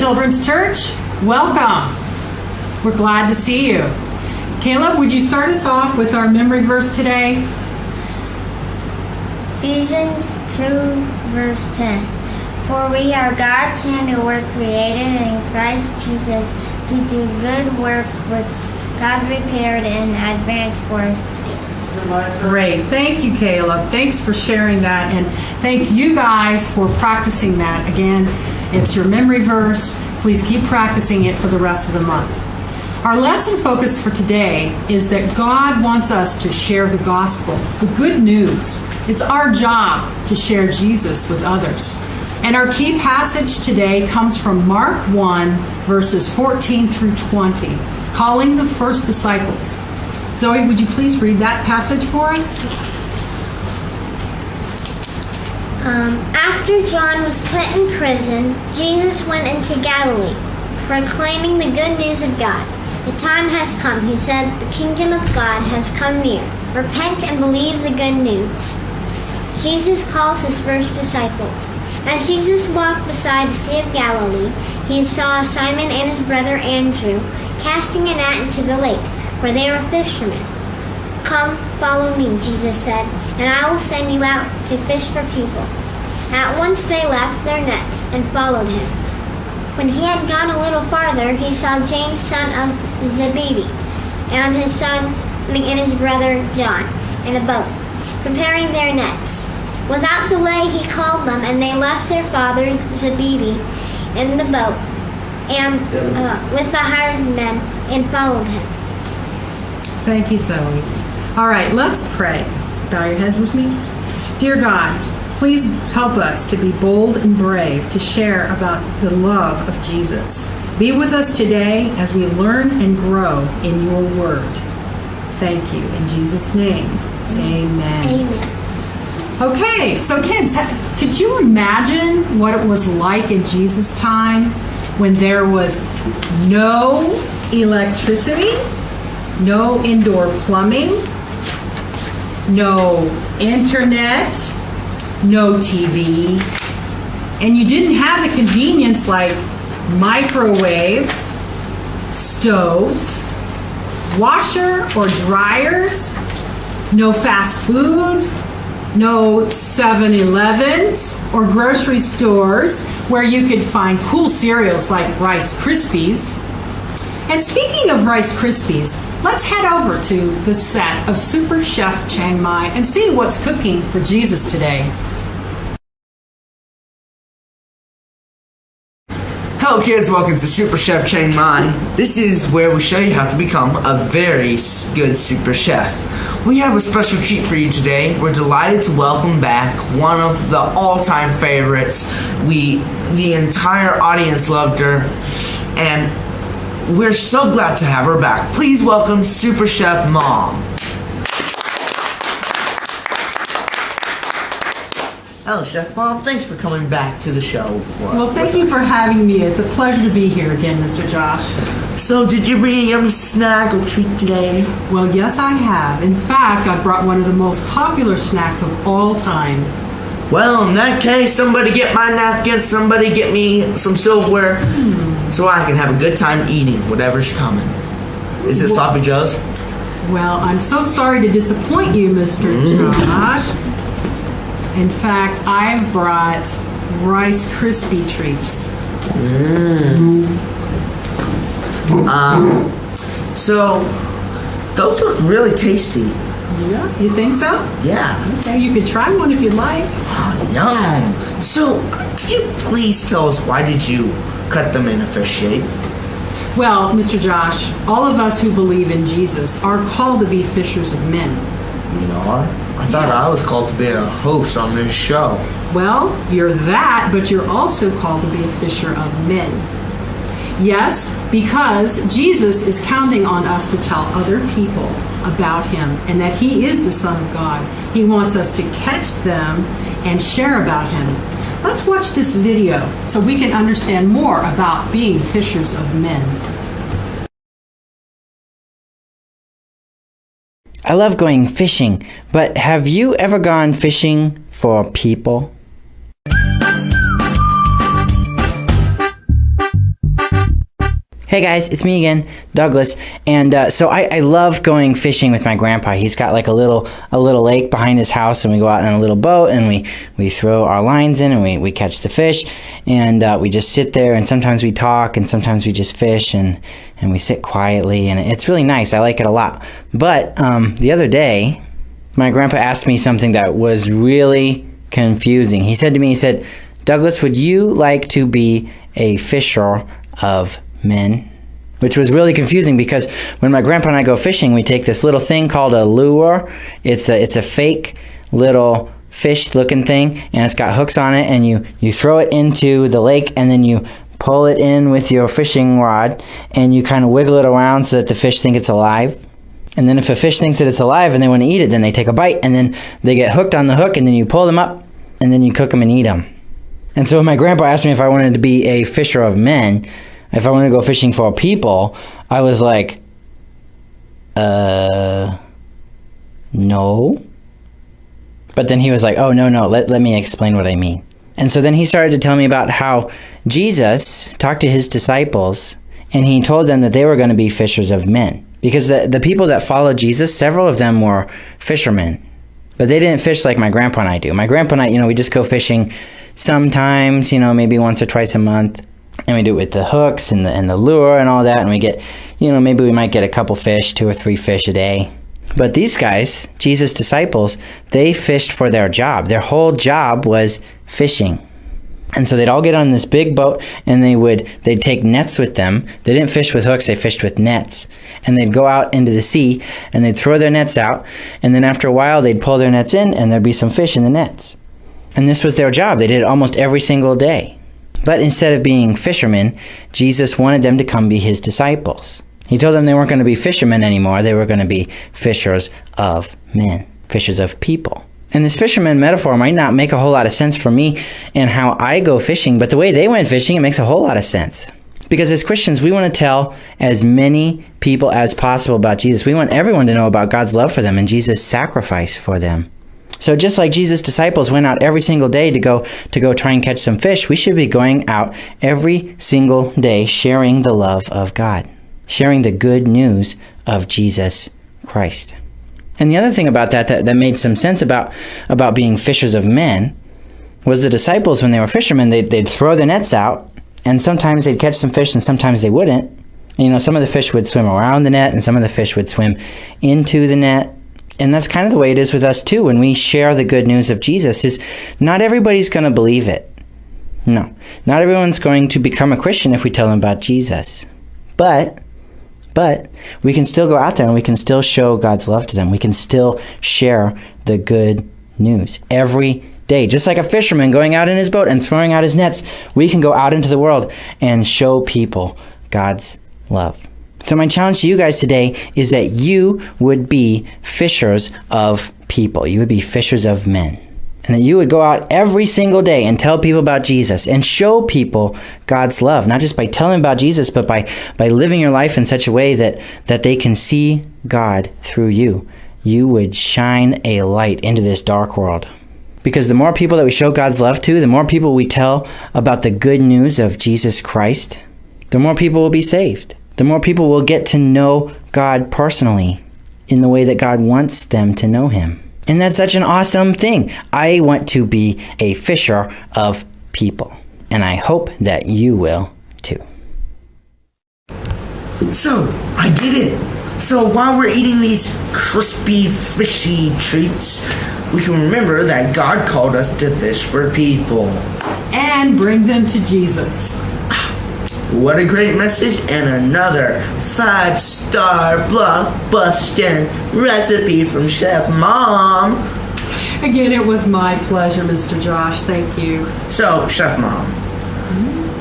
Children's Church. Welcome. We're glad to see you. Caleb, would you start us off with our memory verse today? Ephesians 2, verse 10. For we are God's handiwork created in Christ Jesus to do good works which God prepared in advance for us to do. Great. Thank you, Caleb. Thanks for sharing that, and thank you guys for practicing that. Again, it's your memory verse. Please keep practicing it for the rest of the month. Our lesson focus for today is that God wants us to share the gospel, the good news. It's our job to share Jesus with others. And our key passage today comes from Mark 1, verses 14 through 20, calling the first disciples. Zoe, would you please read that passage for us? After John was put in prison, Jesus went into Galilee, proclaiming the good news of God. The time has come, he said, the kingdom of God has come near. Repent and believe the good news. Jesus calls his first disciples. As Jesus walked beside the Sea of Galilee, he saw Simon and his brother Andrew casting a net into the lake, for they were fishermen. Come, follow me, Jesus said, and I will send you out to fish for people. At once they left their nets and followed him. When he had gone a little farther, he saw James, son of Zebedee, and his brother John, in a boat, preparing their nets. Without delay, he called them, and they left their father Zebedee in the boat, and with the hired men, and followed him. Thank you, Zoe. All right, let's pray. Bow your heads with me. Dear God, please help us to be bold and brave to share about the love of Jesus. Be with us today as we learn and grow in your word. Thank you. In Jesus' name, amen. Amen. Okay, so kids, could you imagine what it was like in Jesus' time when there was no electricity, no indoor plumbing, no internet, no TV, and you didn't have the convenience like microwaves, stoves, washer or dryers, no fast food, no 7-Elevens or grocery stores where you could find cool cereals like Rice Krispies. And speaking of Rice Krispies, let's head over to the set of Super Chef Chiang Mai and see what's cooking for Jesus today. Hello kids, welcome to Super Chef Chiang Mai. This is where we show you how to become a very good super chef. We have a special treat for you today. We're delighted to welcome back one of the all-time favorites. The entire audience loved her, and we're so glad to have her back. Please welcome Super Chef Mom. Hello, Chef Mom. Thanks for coming back to the show. Well, thank you for having me. It's a pleasure to be here again, Mr. Josh. So, did you bring a yummy snack or treat today? Well, yes, I have. In fact, I brought one of the most popular snacks of all time. Well, in that case, somebody get my napkin, somebody get me some silverware, so I can have a good time eating whatever's coming. Is it Sloppy Joe's? Well, I'm so sorry to disappoint you, Mr. Josh. In fact, I've brought Rice Krispie treats. So those look really tasty. Yeah, you think so? Yeah. Okay, you could try one if you'd like. Oh, yum. So, could you please tell us why did you cut them in a fish shape? Well, Mr. Josh, all of us who believe in Jesus are called to be fishers of men. We are? I thought I was called to be a host on this show. Well, you're that, but you're also called to be a fisher of men. Yes, because Jesus is counting on us to tell other people about him and that he is the Son of God. He wants us to catch them and share about him. Let's watch this video so we can understand more about being fishers of men. I love going fishing, but have you ever gone fishing for people? Hey guys, it's me again, Douglas, and so I love going fishing with my grandpa. He's got like a little lake behind his house, and we go out in a little boat, and we throw our lines in, and we catch the fish, and we just sit there, and sometimes we talk, and sometimes we just fish, and we sit quietly, and it's really nice. I like it a lot. But the other day, my grandpa asked me something that was really confusing. He said to me, Douglas, would you like to be a fisher of men? Which was really confusing because when my grandpa and I go fishing, we take this little thing called a lure. It's a fake little fish looking thing, and it's got hooks on it, and you throw it into the lake, and then you pull it in with your fishing rod, and you kind of wiggle it around so that the fish think it's alive. And then if a fish thinks that it's alive and they want to eat it, then they take a bite, and then they get hooked on the hook, and then you pull them up, and then you cook them and eat them. And so when my grandpa asked me if I wanted to be a fisher of men, if I wanted to go fishing for people, I was like, no. But then he was like, oh, no, let me explain what I mean. And so then he started to tell me about how Jesus talked to his disciples, and he told them that they were going to be fishers of men. Because the people that followed Jesus, several of them were fishermen. But they didn't fish like my grandpa and I do. My grandpa and I, we just go fishing sometimes, maybe once or twice a month. And we do it with the hooks and the lure and all that. And we get, maybe we might get a couple fish, 2 or 3 fish a day. But these guys, Jesus' disciples, they fished for their job. Their whole job was fishing. And so they'd all get on this big boat, and they'd take nets with them. They didn't fish with hooks, they fished with nets. And they'd go out into the sea, and they'd throw their nets out. And then after a while, they'd pull their nets in, and there'd be some fish in the nets. And this was their job. They did it almost every single day. But instead of being fishermen, Jesus wanted them to come be his disciples. He told them they weren't going to be fishermen anymore. They were going to be fishers of men, fishers of people. And this fisherman metaphor might not make a whole lot of sense for me and how I go fishing, but the way they went fishing, it makes a whole lot of sense. Because as Christians, we want to tell as many people as possible about Jesus. We want everyone to know about God's love for them and Jesus' sacrifice for them. So just like Jesus' disciples went out every single day to go try and catch some fish, we should be going out every single day sharing the love of God, sharing the good news of Jesus Christ. And the other thing about that made some sense about being fishers of men was the disciples, when they were fishermen, they'd throw their nets out, and sometimes they'd catch some fish and sometimes they wouldn't. And, some of the fish would swim around the net and some of the fish would swim into the net. And that's kind of the way it is with us too. When we share the good news of Jesus, is not everybody's going to believe it. No, not everyone's going to become a Christian if we tell them about Jesus. But we can still go out there and we can still show God's love to them. We can still share the good news every day. Just like a fisherman going out in his boat and throwing out his nets, we can go out into the world and show people God's love. So my challenge to you guys today is that you would be fishers of people. You would be fishers of men. And that you would go out every single day and tell people about Jesus and show people God's love, not just by telling about Jesus, but by living your life in such a way that they can see God through you. You would shine a light into this dark world. Because the more people that we show God's love to, the more people we tell about the good news of Jesus Christ, the more people will be saved. The more people will get to know God personally in the way that God wants them to know him. And that's such an awesome thing. I want to be a fisher of people. And I hope that you will too. So, I get it. So while we're eating these crispy, fishy treats, we can remember that God called us to fish for people. And bring them to Jesus. What a great message, and another 5-star blockbuster recipe from Chef Mom. Again, it was my pleasure, Mr. Josh. Thank you. So, Chef Mom,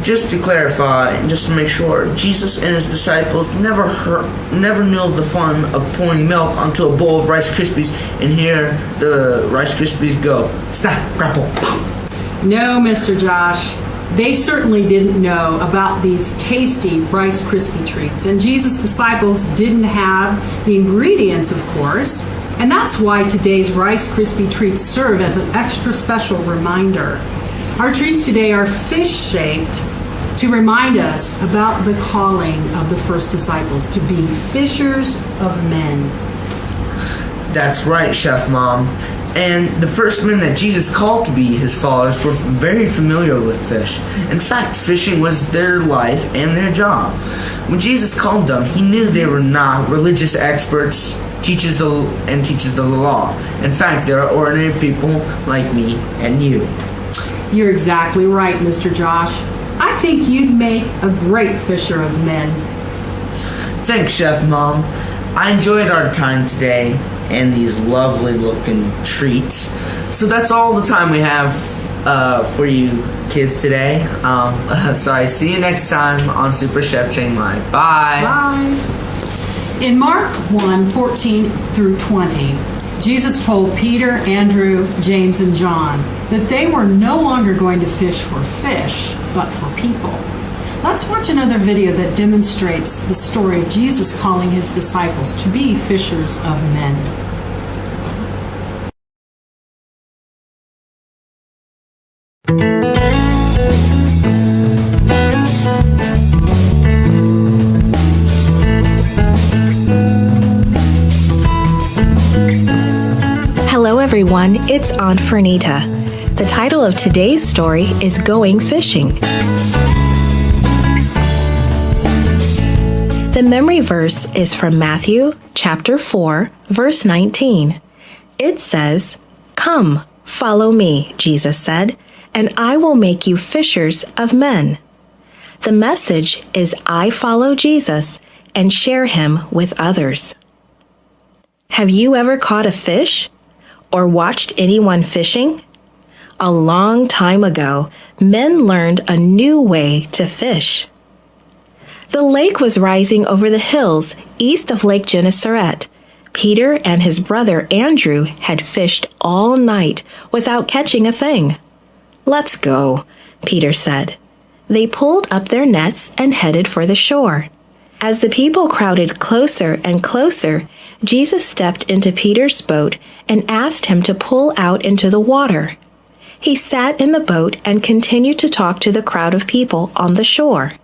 just to clarify, just to make sure, Jesus and his disciples never knew the fun of pouring milk onto a bowl of Rice Krispies and hear the Rice Krispies go, snap, grapple, pop. No, Mr. Josh. They certainly didn't know about these tasty Rice Krispie treats. And Jesus' disciples didn't have the ingredients, of course. And that's why today's Rice Krispie treats serve as an extra special reminder. Our treats today are fish-shaped to remind us about the calling of the first disciples to be fishers of men. That's right, Chef Mom. And the first men that Jesus called to be his followers were very familiar with fish. In fact, fishing was their life and their job. When Jesus called them, he knew they were not religious experts, teachers of the law. In fact, they are ordinary people like me and you. You're exactly right, Mr. Josh. I think you'd make a great fisher of men. Thanks, Chef Mom. I enjoyed our time today and these lovely looking treats. So that's all the time we have for you kids today. See you next time on Super Chef Chiang Mai. Bye. Bye. In Mark 1:14 through 20, Jesus told Peter, Andrew, James, and John that they were no longer going to fish for fish, but for people. Let's watch another video that demonstrates the story of Jesus calling his disciples to be fishers of men. Hello everyone, it's Aunt Fernita. The title of today's story is Going Fishing. The memory verse is from Matthew chapter 4, verse 19. It says, "Come, follow me," Jesus said, "and I will make you fishers of men." The message is I follow Jesus and share him with others. Have you ever caught a fish or watched anyone fishing? A long time ago, men learned a new way to fish. The lake was rising over the hills east of Lake Gennesaret. Peter and his brother Andrew had fished all night without catching a thing. "Let's go," Peter said. They pulled up their nets and headed for the shore. As the people crowded closer and closer, Jesus stepped into Peter's boat and asked him to pull out into the water. He sat in the boat and continued to talk to the crowd of people on the shore.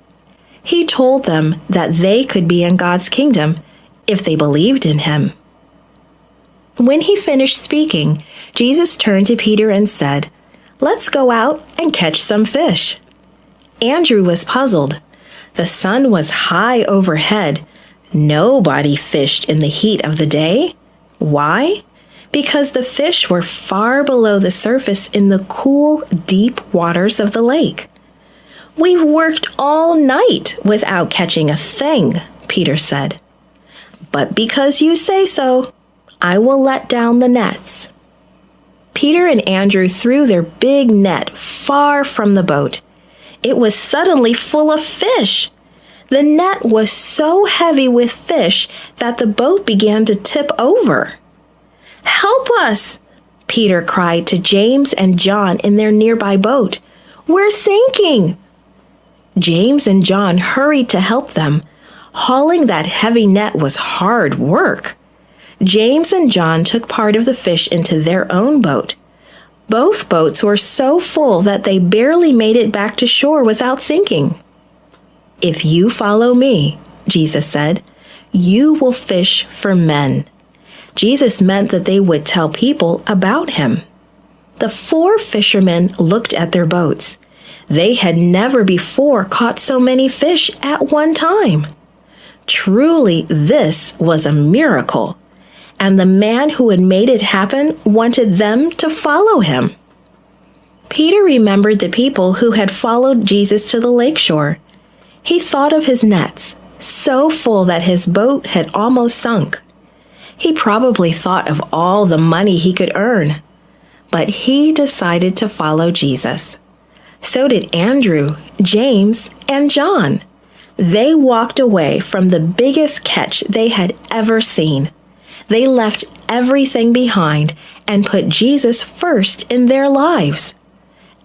He told them that they could be in God's kingdom if they believed in him. When he finished speaking, Jesus turned to Peter and said, "Let's go out and catch some fish." Andrew was puzzled. The sun was high overhead. Nobody fished in the heat of the day. Why? Because the fish were far below the surface in the cool, deep waters of the lake. "We've worked all night without catching a thing," Peter said. "But because you say so, I will let down the nets." Peter and Andrew threw their big net far from the boat. It was suddenly full of fish. The net was so heavy with fish that the boat began to tip over. "Help us!" Peter cried to James and John in their nearby boat. "We're sinking!" James and John hurried to help them. Hauling that heavy net was hard work. James and John took part of the fish into their own boat. Both boats were so full that they barely made it back to shore without sinking. "If you follow me," Jesus said, "you will fish for men." Jesus meant that they would tell people about him. The 4 fishermen looked at their boats. They had never before caught so many fish at one time. Truly, this was a miracle. And the man who had made it happen wanted them to follow him. Peter remembered the people who had followed Jesus to the lakeshore. He thought of his nets, so full that his boat had almost sunk. He probably thought of all the money he could earn. But he decided to follow Jesus. So did Andrew, James, and John. They walked away from the biggest catch they had ever seen. They left everything behind and put Jesus first in their lives.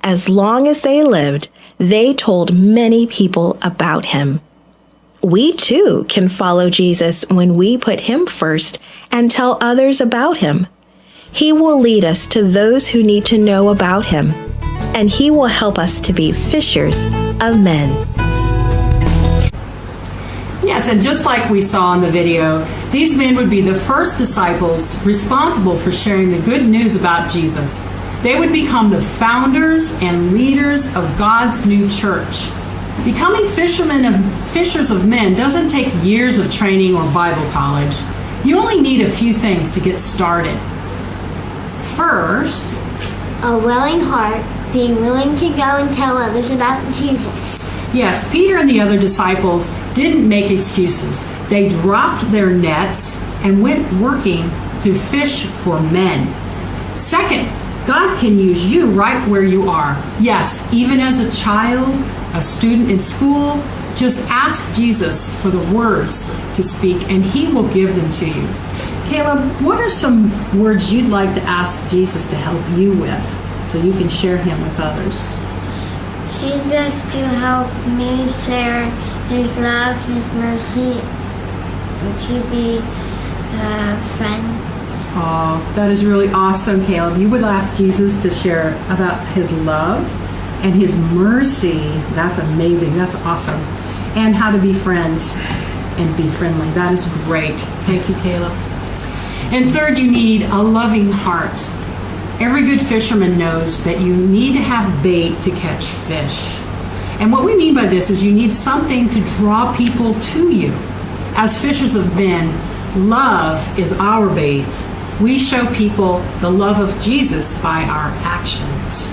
As long as they lived, they told many people about him. We too can follow Jesus when we put him first and tell others about him. He will lead us to those who need to know about him, and he will help us to be fishers of men. Yes, and just like we saw in the video, these men would be the first disciples responsible for sharing the good news about Jesus. They would become the founders and leaders of God's new church. Becoming fishers of men doesn't take years of training or Bible college. You only need a few things to get started. First, a willing heart, being willing to go and tell others about Jesus. Yes, Peter and the other disciples didn't make excuses. They dropped their nets and went working to fish for men. Second, God can use you right where you are. Yes, even as a child, a student in school, just ask Jesus for the words to speak and he will give them to you. Caleb, what are some words you'd like to ask Jesus to help you with so you can share him with others? Jesus, to help me share his love, his mercy, to be a friend. Oh, that is really awesome, Caleb. You would ask Jesus to share about his love and his mercy. That's amazing. That's awesome. And how to be friends and be friendly. That is great. Thank you, Caleb. And third, you need a loving heart. Every good fisherman knows that you need to have bait to catch fish. And what we mean by this is you need something to draw people to you. As fishers of men, love is our bait. We show people the love of Jesus by our actions.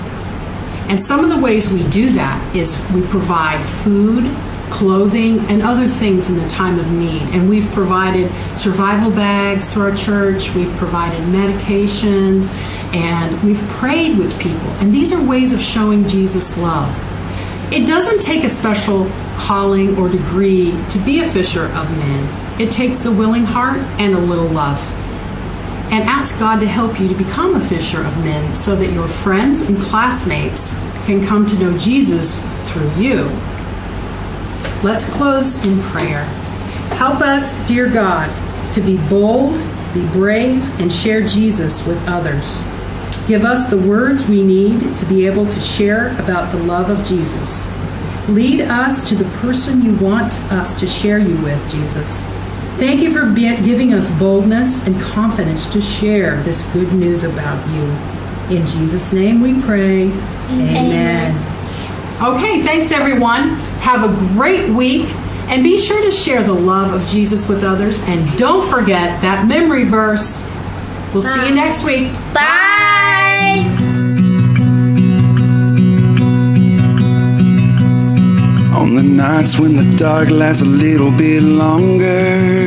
And some of the ways we do that is we provide food, clothing, and other things in the time of need. And we've provided survival bags through our church, we've provided medications, and we've prayed with people. And these are ways of showing Jesus' love. It doesn't take a special calling or degree to be a fisher of men. It takes the willing heart and a little love. And ask God to help you to become a fisher of men so that your friends and classmates can come to know Jesus through you. Let's close in prayer. Help us, dear God, to be bold, be brave, and share Jesus with others. Give us the words we need to be able to share about the love of Jesus. Lead us to the person you want us to share you with, Jesus. Thank you for giving us boldness and confidence to share this good news about you. In Jesus' name we pray. Amen. Okay, thanks everyone. Have a great week. And be sure to share the love of Jesus with others. And don't forget that memory verse. We'll see you next week. Bye! On the nights when the dark lasts a little bit longer,